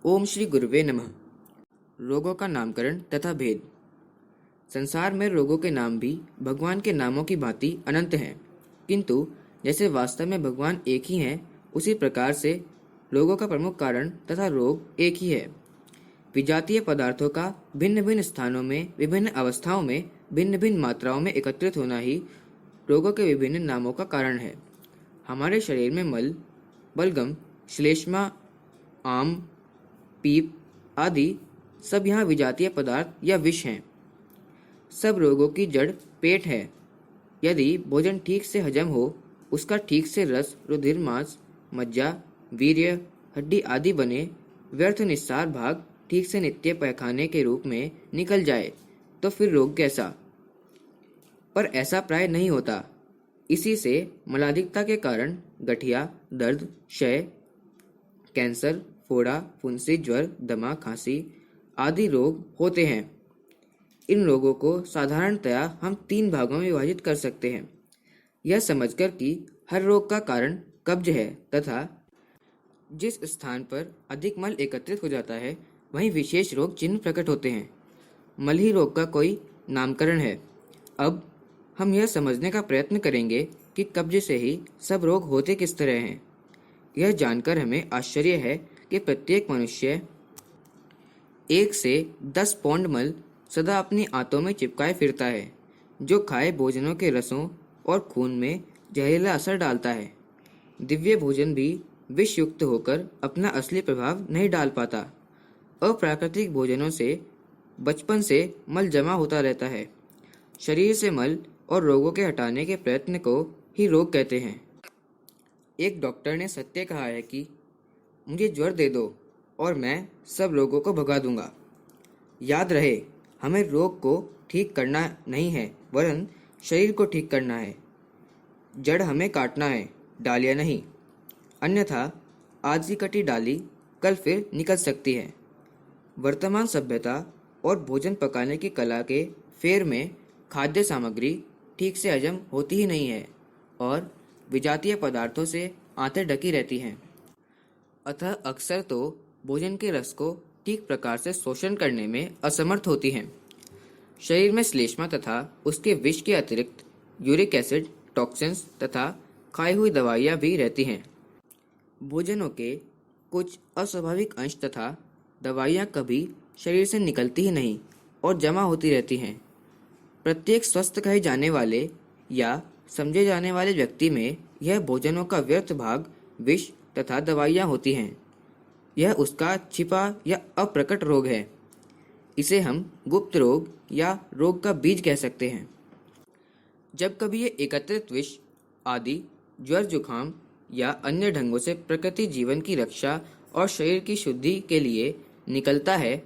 ओम श्री गुरुवे नमः। रोगों का नामकरण तथा भेद। संसार में रोगों के नाम भी भगवान के नामों की भांति अनंत हैं, किंतु जैसे वास्तव में भगवान एक ही हैं, उसी प्रकार से रोगों का प्रमुख कारण तथा रोग एक ही है। विजातीय पदार्थों का भिन्न भिन्न स्थानों में, विभिन्न अवस्थाओं में, भिन्न भिन्न मात्राओं में एकत्रित होना ही रोगों के विभिन्न नामों का कारण है। हमारे शरीर में मल, बलगम, श्लेष्मा, आम, पीप आदि सब यहाँ विजातीय पदार्थ या विष हैं। सब रोगों की जड़ पेट है। यदि भोजन ठीक से हजम हो, उसका ठीक से रस, रुधिर, मांस, मज्जा, वीर्य, हड्डी आदि बने, व्यर्थ निस्सार भाग ठीक से नित्य पैखाने के रूप में निकल जाए, तो फिर रोग कैसा? पर ऐसा प्राय नहीं होता। इसी से मलाधिकता के कारण गठिया, दर्द, क्षय, कैंसर, फोड़ा, फुंसी, ज्वर, दमा, खांसी आदि रोग होते हैं। इन रोगों को साधारणतया हम 3 भागों में विभाजित कर सकते हैं, यह समझकर कि हर रोग का कारण कब्ज है तथा जिस स्थान पर अधिक मल एकत्रित हो जाता है, वहीं विशेष रोग चिन्ह प्रकट होते हैं। मल ही रोग का कोई नामकरण है। अब हम यह समझने का प्रयत्न करेंगे कि कब्ज से ही सब रोग होते किस तरह हैं। यह जानकर हमें आश्चर्य है कि प्रत्येक मनुष्य 1 से 10 पौंड मल सदा अपनी आंतों में चिपकाए फिरता है, जो खाए भोजनों के रसों और खून में जहरीला असर डालता है। दिव्य भोजन भी विष युक्त होकर अपना असली प्रभाव नहीं डाल पाता। अप्राकृतिक भोजनों से बचपन से मल जमा होता रहता है। शरीर से मल और रोगों के हटाने के प्रयत्न को ही रोग कहते हैं। एक डॉक्टर ने सत्य कहा है कि मुझे ज्वर दे दो और मैं सब रोगों को भगा दूंगा। याद रहे, हमें रोग को ठीक करना नहीं है, वरन शरीर को ठीक करना है। जड़ हमें काटना है, डालियां नहीं। अन्यथा आज की कटी डाली कल फिर निकल सकती है। वर्तमान सभ्यता और भोजन पकाने की कला के फेर में खाद्य सामग्री ठीक से हजम होती ही नहीं है और विजातीय पदार्थों से आंतें ढकी रहती हैं। अतः अक्सर तो भोजन के रस को ठीक प्रकार से शोषण करने में असमर्थ होती हैं। शरीर में श्लेष्मा तथा उसके विष के अतिरिक्त यूरिक एसिड, टॉक्सिन्स तथा खाई हुई दवाइयाँ भी रहती हैं। भोजनों के कुछ अस्वाभाविक अंश तथा दवाइयाँ कभी शरीर से निकलती ही नहीं और जमा होती रहती हैं। प्रत्येक स्वस्थ कहे जाने वाले या समझे जाने वाले व्यक्ति में यह भोजनों का व्यर्थ भाग विष तथा दवाइयाँ होती हैं। यह उसका छिपा या अप्रकट रोग है। इसे हम गुप्त रोग या रोग का बीज कह सकते हैं। जब कभी ये एकत्रित विष आदि ज्वर, जुखाम या अन्य ढंगों से प्रकृति जीवन की रक्षा और शरीर की शुद्धि के लिए निकलता है,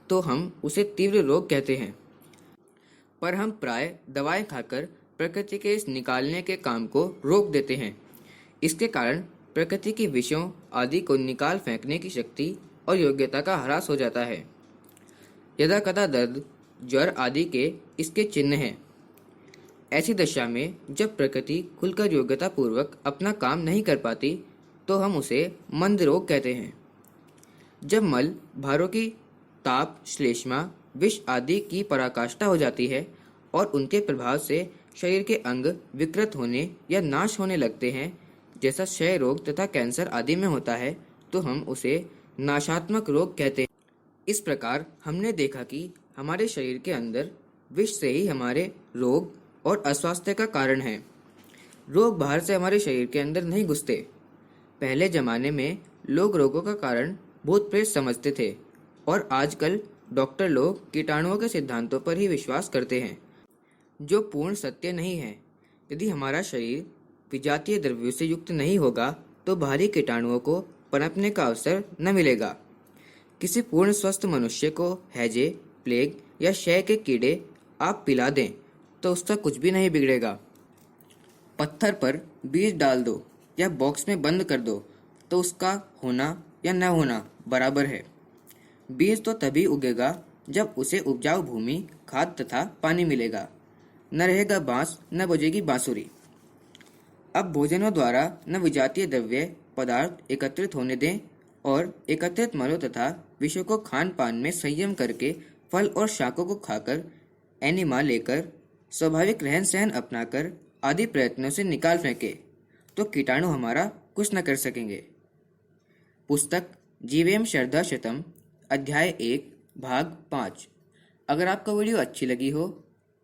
तो हम उसे तीव्र रोग कहते हैं। पर हम प्राय दवाएं खाकर प्रकृति के इस निकालने के काम को रोक देते हैं। इसके कारण प्रकृति की विषयों आदि को निकाल फेंकने की शक्ति और योग्यता का ह्रास हो जाता है। यदा कदा दर्द, ज्वर आदि के इसके चिन्ह हैं। ऐसी दशा में जब प्रकृति खुलकर योग्यता पूर्वक अपना काम नहीं कर पाती, तो हम उसे मंद रोग कहते हैं। जब मल, भारों की ताप, श्लेष्मा, विष आदि की पराकाष्ठा हो जाती है और उनके प्रभाव से शरीर के अंग विकृत होने या नाश होने लगते हैं, जैसा क्षय रोग तथा कैंसर आदि में होता है, तो हम उसे नाशात्मक रोग कहते हैं। इस प्रकार हमने देखा कि हमारे शरीर के अंदर विष से ही हमारे रोग और अस्वास्थ्य का कारण है। रोग बाहर से हमारे शरीर के अंदर नहीं घुसते। पहले जमाने में लोग रोगों का कारण भूत प्रेत समझते थे और आजकल डॉक्टर लोग कीटाणुओं के सिद्धांतों पर ही विश्वास करते हैं, जो पूर्ण सत्य नहीं है। यदि हमारा शरीर विजातीय द्रव्यों से युक्त नहीं होगा, तो बाहरी कीटाणुओं को पनपने का अवसर न मिलेगा। किसी पूर्ण स्वस्थ मनुष्य को हैजे, प्लेग या क्षय के कीड़े आप पिला दें, तो उसका कुछ भी नहीं बिगड़ेगा। पत्थर पर बीज डाल दो या बॉक्स में बंद कर दो, तो उसका होना या न होना बराबर है। बीज तो तभी उगेगा जब उसे उपजाऊ भूमि, खाद तथा पानी मिलेगा। न रहेगा बांस, न बजेगी बांसुरी। अब भोजनों द्वारा न विजातीय द्रव्य पदार्थ एकत्रित होने दें और एकत्रित मलों तथा विषयों को खान पान में संयम करके फल और शाकों को खाकर, एनिमा लेकर, स्वाभाविक रहन सहन अपनाकर आदि प्रयत्नों से निकाल फेंके तो कीटाणु हमारा कुछ न कर सकेंगे। पुस्तक जीवेम शरदा शतम, अध्याय 1, भाग 5। अगर आपको वीडियो अच्छी लगी हो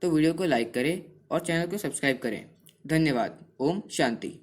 तो वीडियो को लाइक करें और चैनल को सब्सक्राइब करें। धन्यवाद। ओम शांति।